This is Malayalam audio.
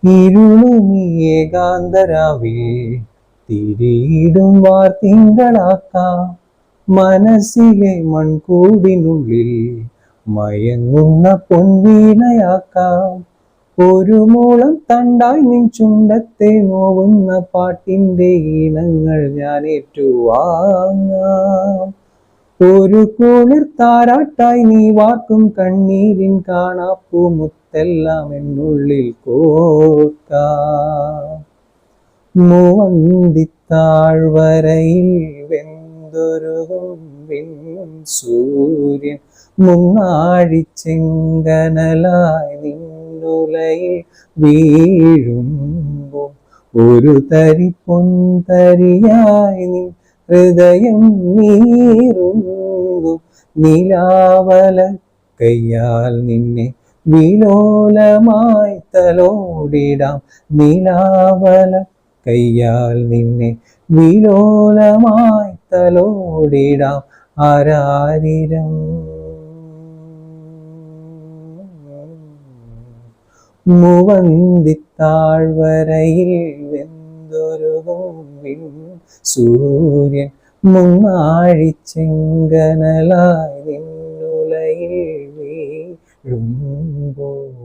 ഇരുളുമീ ഏകാന്തരാവിൽ തിരിയിടും വാർത്തിങ്കളാക്കാം. മനസ്സിലെ മൺകൂടിനുള്ളിൽ മയങ്ങുന്ന പൊൻവീണയാക്കാം. ഒരു മൂളം തണ്ടായി നിൻ ചുണ്ടത്തെ നോവുന്ന പാട്ടിന്റെ ഈണങ്ങൾ ഞാൻ ഏറ്റുവാങ്ങാം. ഒരു കുളിർ താരാട്ടായി നീ വാർക്കും കണ്ണീരിൻ കാണാപ്പൂ മുത്തെല്ലാം എന്നുള്ളിൽ കോർക്കാം. മൂവന്തിത്താഴ്വരയിൽ വെന്തൊരുകും വിണ്ണും സൂര്യൻ മുന്നാഴിച്ചെങ്കനലായി നിന്നുലയിൽ വീഴുമ്പോൾ ഒരു തരി പൊൻതരിയായി നിൻ ഹൃദയം നീറുന്നു. നിലാവല കയ്യാൽ നിന്നെ വിലോലമായി തലോടിടാം. നിലാവല കയ്യാൽ നിന്നെ വിലോലമായി തലോടിടാം. ആരാരിരം മൂവന്തിത്താഴ്വരയിൽ വെന്തൊരുകും സൂര്യൻ മുന്നാഴിച്ചെങ്കനലായി നിന്നുലയിൽ വീഴുമ്പോൾ